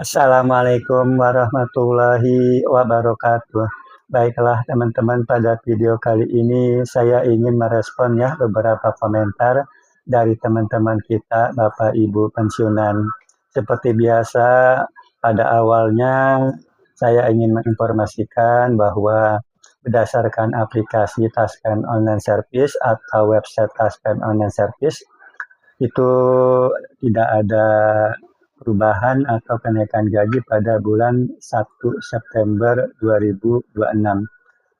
Assalamualaikum warahmatullahi wabarakatuh. Baiklah teman-teman, pada video kali ini saya ingin merespon ya beberapa komentar dari teman-teman kita Bapak Ibu pensiunan. Seperti biasa, pada awalnya saya ingin menginformasikan bahwa berdasarkan aplikasi Taspen Online Service atau website Taspen Online Service itu tidak ada perubahan atau kenaikan gaji pada bulan 1 September 2026.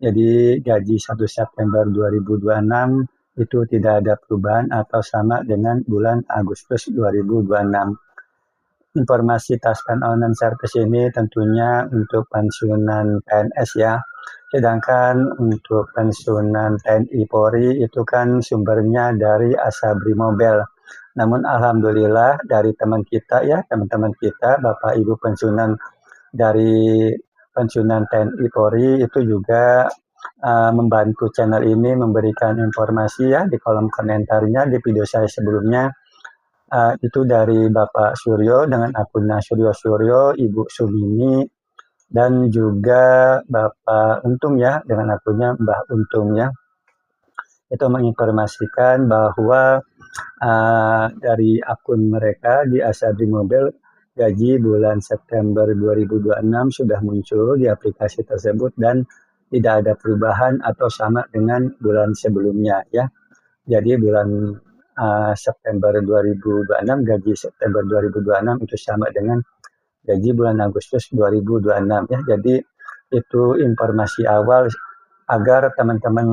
Jadi gaji 1 September 2026 itu tidak ada perubahan atau sama dengan bulan Agustus 2026. Informasi Taspen Online Service ini tentunya untuk pensiunan PNS ya. Sedangkan untuk pensiunan TNI Polri itu kan sumbernya dari Asabri Mobile. Namun alhamdulillah dari teman-teman kita, Bapak Ibu pensiunan dari pensiunan TNI Polri itu juga membantu channel ini memberikan informasi ya di kolom komentarnya di video saya sebelumnya. Itu dari Bapak Suryo dengan akunnya Suryo Suryo, Ibu Sumini, dan juga Bapak Untung ya dengan akunnya Mbah Untung ya. Itu menginformasikan bahwa dari akun mereka di Asabri Mobile gaji bulan September 2026 sudah muncul di aplikasi tersebut dan tidak ada perubahan atau sama dengan bulan sebelumnya ya. Jadi bulan September 2026, gaji September 2026 itu sama dengan gaji bulan Agustus 2026 ya. Jadi itu informasi awal agar teman-teman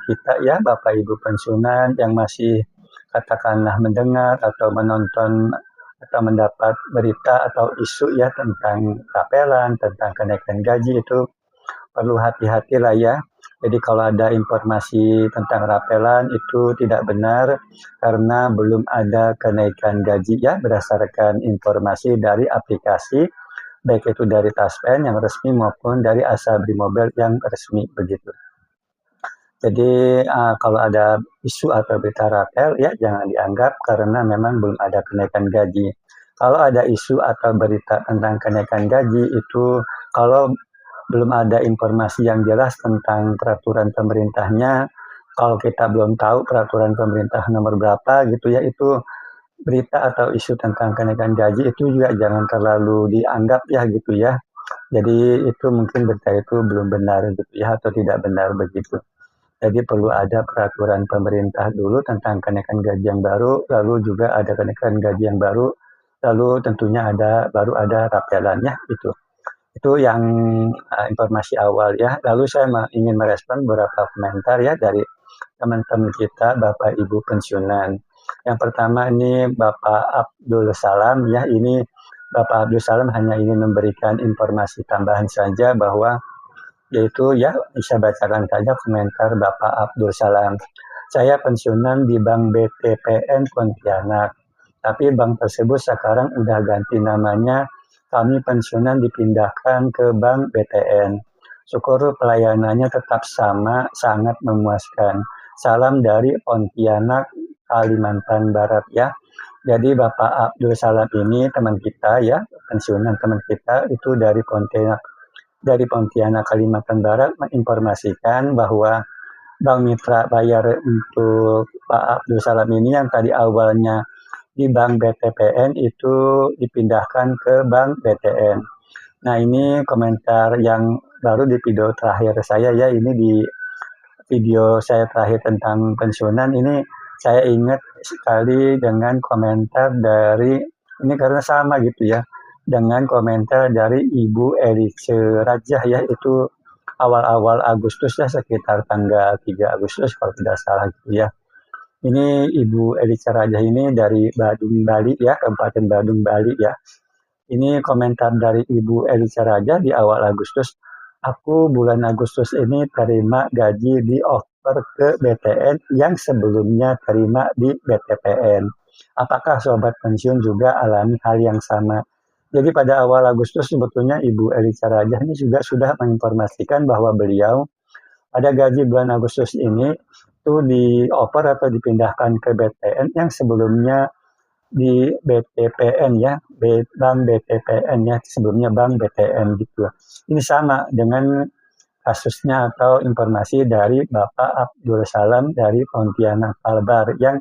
kita ya Bapak Ibu pensiunan yang masih katakanlah mendengar atau menonton atau mendapat berita atau isu ya tentang tapelan, tentang kenaikan gaji itu perlu hati-hati lah ya. Jadi kalau ada informasi tentang rapelan itu tidak benar karena belum ada kenaikan gaji ya berdasarkan informasi dari aplikasi baik itu dari Taspen yang resmi maupun dari Asabri Mobile yang resmi begitu. Jadi kalau ada isu atau berita rapel ya jangan dianggap karena memang belum ada kenaikan gaji. Kalau ada isu atau berita tentang kenaikan gaji itu kalau belum ada informasi yang jelas tentang peraturan pemerintahnya, kalau kita belum tahu peraturan pemerintah nomor berapa gitu ya, itu berita atau isu tentang kenaikan gaji itu juga jangan terlalu dianggap ya gitu ya. Jadi itu mungkin berita itu belum benar gitu ya atau tidak benar begitu. Jadi perlu ada peraturan pemerintah dulu tentang kenaikan gaji yang baru, lalu juga ada kenaikan gaji yang baru, lalu tentunya baru ada rapelannya itu. Itu yang informasi awal ya. Lalu saya ingin merespon beberapa komentar ya dari teman-teman kita Bapak Ibu pensiunan. Yang pertama ini Bapak Abdul Salam ya. Ini Bapak Abdul Salam hanya ingin memberikan informasi tambahan saja bahwa yaitu ya bisa bacakan saja komentar Bapak Abdul Salam. Saya pensiunan di Bank BTPN Pontianak, tapi bank tersebut sekarang udah ganti namanya. Kami pensiunan dipindahkan ke Bank BTN. Syukur pelayanannya tetap sama, sangat memuaskan. Salam dari Pontianak, Kalimantan Barat ya. Jadi Bapak Abdul Salam ini teman kita ya, pensiunan teman kita itu dari Pontianak, Kalimantan Barat menginformasikan bahwa Bank Mitra Bayar untuk Pak Abdul Salam ini yang tadi awalnya di Bank BTPN itu dipindahkan ke Bank BTN. Nah ini komentar yang baru di video terakhir saya ya, ini di video saya terakhir tentang pensiunan ini saya ingat sekali dengan komentar dari, ini karena sama gitu ya, dengan komentar dari Ibu Elise Rajah ya, itu awal-awal Agustus ya, sekitar tanggal 3 Agustus kalau tidak salah gitu ya. Ini Ibu Elise Rajah ini dari Badung, Bali ya, Kabupaten Badung, Bali ya. Ini komentar dari Ibu Elisa Raja di awal Agustus. Aku bulan Agustus ini terima gaji di offer ke BTN yang sebelumnya terima di BTPN. Apakah sobat pensiun juga alami hal yang sama? Jadi pada awal Agustus sebetulnya Ibu Elisa Raja ini juga sudah menginformasikan bahwa beliau pada gaji bulan Agustus ini itu di offer atau dipindahkan ke BTN yang sebelumnya di BTPN ya, Bank BTPN ya, sebelumnya Bank BTN gitu. Ini sama dengan kasusnya atau informasi dari Bapak Abdul Salam dari Pontianak Kalbar yang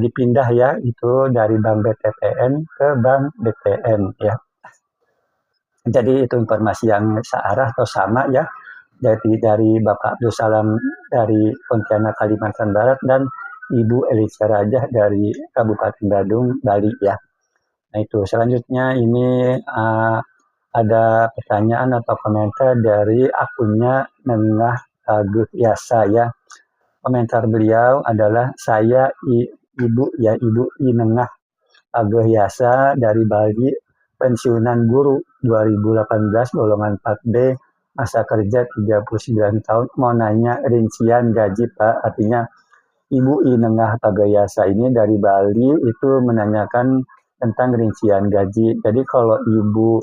dipindah ya itu dari Bank BTPN ke Bank BTN ya. Jadi itu informasi yang searah atau sama ya dari Bapak Abdul Salam dari Pontianak Kalimantan Barat dan Ibu Elisa Rajah dari Kabupaten Badung Bali ya. Nah itu selanjutnya ini ada pertanyaan atau komentar dari akunnya Nengah Agus Yasa ya. Komentar beliau adalah saya Ibu ya Ibu Nengah Agus Yasa dari Bali, pensiunan guru 2018 golongan 4B, masa kerja 39 tahun. Mau nanya rincian gaji Pak, artinya Ibu Inengah Pagayasa ini dari Bali itu menanyakan tentang rincian gaji. Jadi kalau Ibu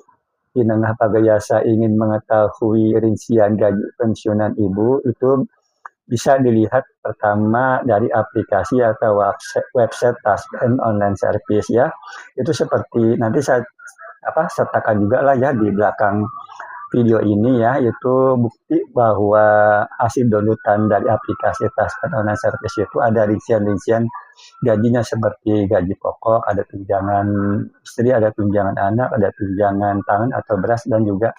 Inengah Pagayasa ingin mengetahui rincian gaji pensiunan Ibu itu bisa dilihat pertama dari aplikasi atau website Taspen Online Service ya. Itu seperti nanti saya sertakan juga lah ya di belakang video ini ya, itu bukti bahwa hasil downloadan dari aplikasi Taspen Online Service itu ada rincian-rincian gajinya seperti gaji pokok, ada tunjangan istri, ada tunjangan anak, ada tunjangan pangan atau beras, dan juga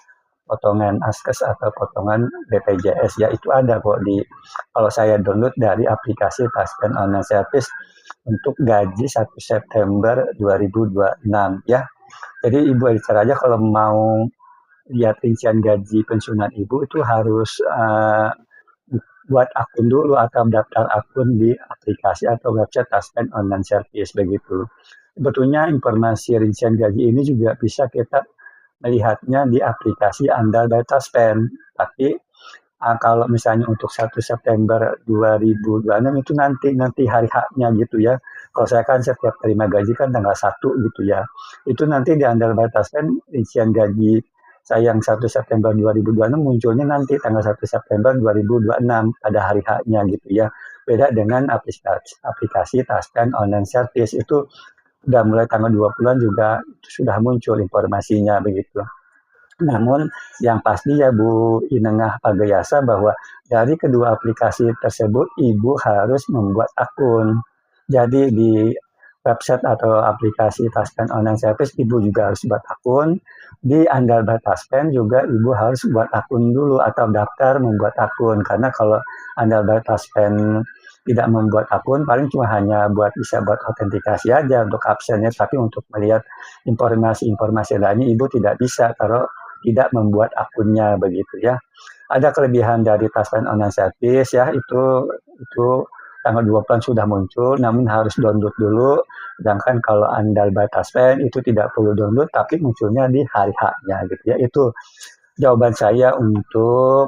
potongan askes atau potongan BPJS ya, itu ada kok kalau saya download dari aplikasi Taspen Online Service untuk gaji 1 September 2026 ya. Jadi Ibu Elisa aja kalau mau lihat rincian gaji pensiunan Ibu itu harus buat akun dulu atau daftar akun di aplikasi atau website Taspen Online Service begitu. Sebetulnya informasi rincian gaji ini juga bisa kita melihatnya di aplikasi Andal by Taspen. Tapi kalau misalnya untuk 1 September 2026 itu nanti hari haknya gitu ya. Kalau saya kan setiap terima gaji kan tanggal 1 gitu ya. Itu nanti di Andal by Taspen rincian gaji saya yang 1 September 2026 munculnya nanti tanggal 1 September 2026 pada hari haknya gitu ya. Beda dengan aplikasi Taspen Online Service itu udah mulai tanggal 20-an juga sudah muncul informasinya begitu. Namun yang pasti ya Bu Inengah Pagayasa bahwa dari kedua aplikasi tersebut Ibu harus membuat akun. Jadi di website atau aplikasi Taspen Online Service Ibu juga harus buat akun. Di Andal by Taspen juga Ibu harus buat akun dulu atau daftar membuat akun. Karena kalau Andal by Taspen tidak membuat akun, paling cuma hanya bisa buat autentikasi aja untuk absennya, tapi untuk melihat informasi-informasi lainnya Ibu tidak bisa kalau tidak membuat akunnya begitu ya. Ada kelebihan dari Taspen Online Service ya, itu tanggal 20 sudah muncul, namun harus download dulu. Sedangkan kalau Andal by Taspen itu tidak perlu download, tapi munculnya di hari haknya gitu ya. Itu jawaban saya untuk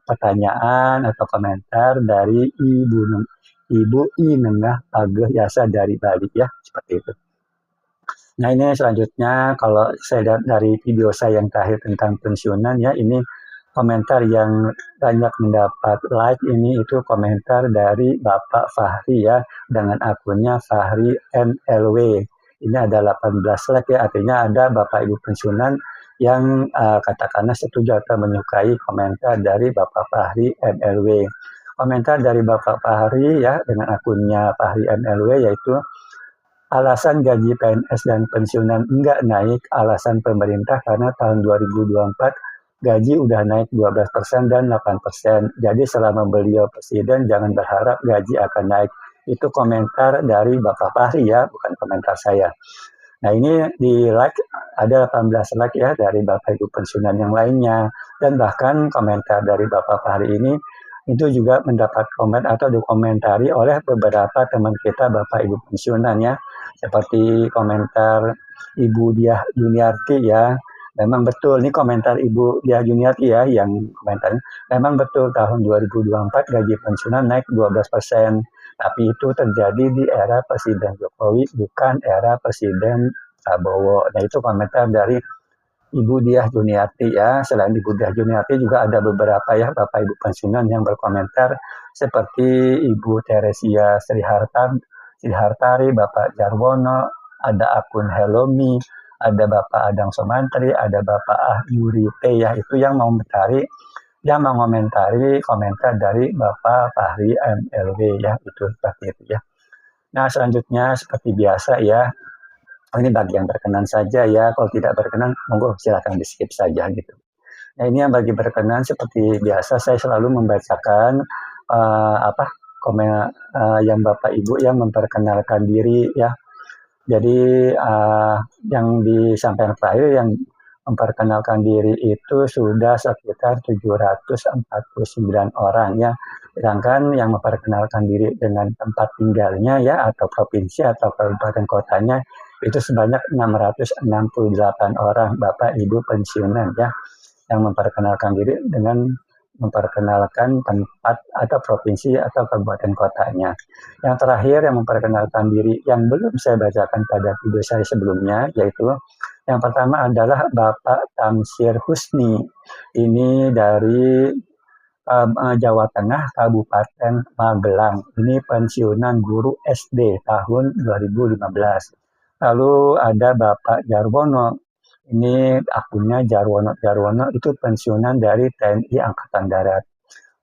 pertanyaan atau komentar dari Ibu Inengah Agus Yasa dari Bali ya, seperti itu. Nah ini selanjutnya kalau saya lihat dari video saya yang terakhir tentang pensiunan ya, ini komentar yang banyak mendapat like ini itu komentar dari Bapak Fahri ya, dengan akunnya Fahri MLW. Ini ada 18 like ya, artinya ada Bapak Ibu pensiunan yang katakanlah setuju atau menyukai komentar dari Bapak Fahri MLW. Komentar dari Bapak Fahri ya dengan akunnya Fahri MLW yaitu alasan gaji PNS dan pensiunan enggak naik, alasan pemerintah karena tahun 2024 gaji udah naik 12% dan 8%. Jadi selama beliau presiden jangan berharap gaji akan naik. Itu komentar dari Bapak Fahri ya, bukan komentar saya. Nah ini di like ada 18 like ya dari Bapak Ibu pensiunan yang lainnya, dan bahkan komentar dari Bapak Fahri ini itu juga mendapat komen atau dikomentari oleh beberapa teman kita Bapak Ibu pensiunan ya, seperti komentar Ibu Diah Juniarti ya. Memang betul, ini komentar Ibu Diah Juniarti ya yang komentarnya. Memang betul tahun 2024 gaji pensiunan naik 12%. Tapi itu terjadi di era Presiden Jokowi, bukan era Presiden Prabowo. Nah itu komentar dari Ibu Diah Juniarti ya. Selain Ibu Diah Juniarti juga ada beberapa ya Bapak Ibu pensiunan yang berkomentar seperti Ibu Teresia Sriharta Sihartari, Bapak Jarwono, ada akun Hellomi, ada Bapak Adang Somantri, ada Bapak Yuri T ya, itu yang mau mencari yang mengomentari komentar dari Bapak Fahri MLW ya, itu seperti itu ya. Nah, selanjutnya seperti biasa ya, ini bagi yang berkenan saja ya, kalau tidak berkenan monggo silakan di skip saja gitu. Nah, ini yang bagi berkenan seperti biasa saya selalu membacakan apa komen yang Bapak Ibu yang memperkenalkan diri ya. Jadi yang disampaikan terakhir yang memperkenalkan diri itu sudah sekitar 749 orang ya. Sedangkan yang memperkenalkan diri dengan tempat tinggalnya ya atau provinsi atau kabupaten kotanya itu sebanyak 668 orang Bapak Ibu pensiunan ya yang memperkenalkan diri dengan memperkenalkan tempat atau provinsi atau kabupaten kotanya. Yang terakhir yang memperkenalkan diri yang belum saya bacakan pada video saya sebelumnya yaitu yang pertama adalah Bapak Tamsir Husni. Ini dari Jawa Tengah, Kabupaten Magelang. Ini pensiunan guru SD tahun 2015. Lalu ada Bapak Jarwono. Ini akunnya Jarwono itu pensiunan dari TNI Angkatan Darat.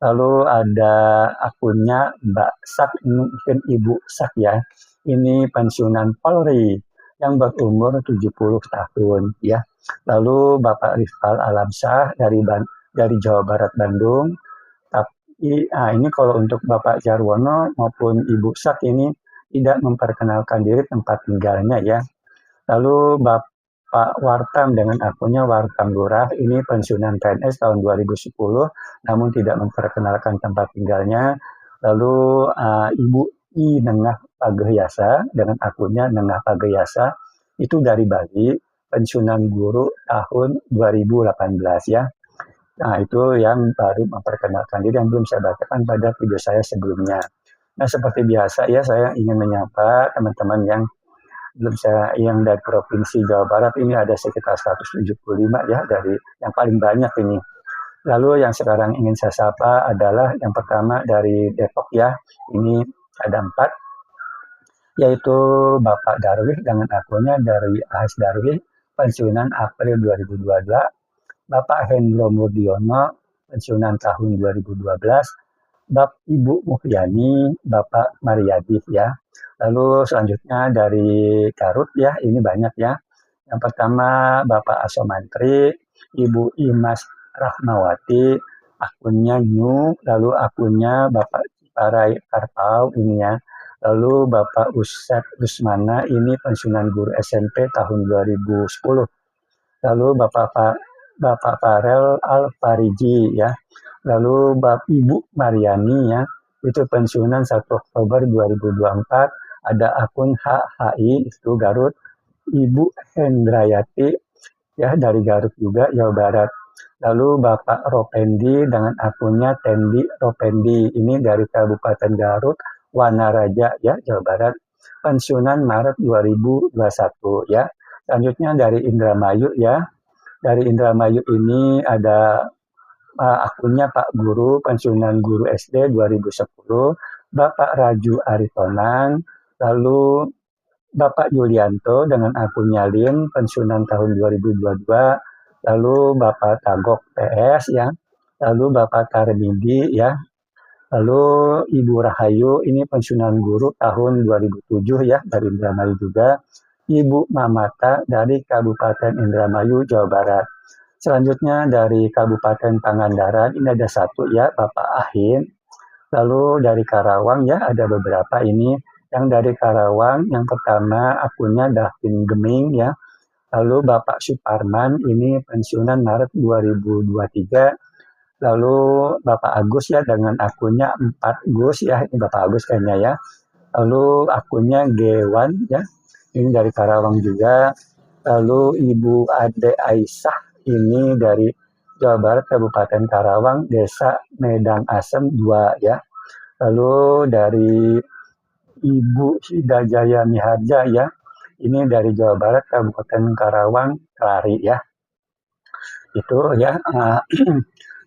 Lalu ada akunnya Mbak Sak, mungkin Ibu Sak ya. Ini pensiunan Polri yang berumur 70 tahun ya. Lalu Bapak Rifal Alamsyah dari Jawa Barat Bandung. Tapi ini kalau untuk Bapak Jarwono maupun Ibu Sak ini tidak memperkenalkan diri tempat tinggalnya ya. Lalu Bapak Wartam dengan akunnya Wartam Lurah, ini pensiunan PNS tahun 2010, namun tidak memperkenalkan tempat tinggalnya. Lalu Ibu I Nengah Pageyasa dengan akunnya Nengah Pageyasa, itu dari Bali, pensiunan guru tahun 2018 ya. Nah, itu yang baru memperkenalkan diri yang belum saya bacakan pada video saya sebelumnya. Nah, seperti biasa ya, saya ingin menyapa teman-teman yang belum saya yang dari Provinsi Jawa Barat ini ada sekitar 175 ya dari yang paling banyak ini. Lalu yang sekarang ingin saya sapa adalah yang pertama dari Depok ya. Ini ada 4 yaitu Bapak Darwih dengan akunnya dari AS Darwih pensiunan April 2022. Bapak Hendro Murdiono pensiunan tahun 2012. Bapak Ibu Muhyani, Bapak Mariadi ya. Lalu selanjutnya dari Garut ya, ini banyak ya. Yang pertama Bapak Asomantri, Ibu Imas Rahmawati, akunnya New, lalu akunnya Bapak Ciparai Karpau ini ya. Lalu Bapak Ustad Rusmana, ini pensiunan guru SMP tahun 2010. Lalu Bapak Farel Al-Fariji ya. Lalu Ibu Mariani ya, itu pensiunan 1 Oktober 2024, ada akun HHI itu Garut. Ibu Hendrayati ya dari Garut juga Jawa Barat. Lalu Bapak Ropendi dengan akunnya Tendi Ropendi, ini dari Kabupaten Garut, Wanaraja ya Jawa Barat. Pensiunan Maret 2021 ya. Selanjutnya dari Indramayu ya. Dari Indramayu ini ada akunnya Pak Guru, pensiunan guru SD 2010, Bapak Raju Aritonan, lalu Bapak Yulianto dengan akunnya Lin, pensiunan tahun 2022, lalu Bapak Tagok PS ya, lalu Bapak Tarmidi ya, lalu Ibu Rahayu, ini pensiunan guru tahun 2007 ya, dari Indramayu juga, Ibu Mamata dari Kabupaten Indramayu, Jawa Barat. Selanjutnya dari Kabupaten Pangandaran, ini ada 1 ya, Bapak Ahin. Lalu dari Karawang ya, ada beberapa ini. Yang dari Karawang, yang pertama akunnya Davin Geming ya. Lalu Bapak Suparman, ini pensiunan Maret 2023. Lalu Bapak Agus ya, dengan akunnya 4 Gus ya, ini Bapak Agus kayaknya ya. Lalu akunnya Gewan ya, ini dari Karawang juga. Lalu Ibu Ade Aisyah, ini dari Jawa Barat, Kabupaten Karawang, Desa Medang Asem 2 ya. Lalu dari Ibu Hidajaya Miharja ya, ini dari Jawa Barat, Kabupaten Karawang, Kelari ya. Itu ya,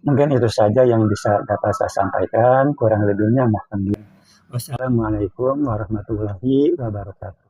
mungkin itu saja yang bisa dapat saya sampaikan, kurang lebihnya mohon Wassalamualaikum warahmatullahi wabarakatuh.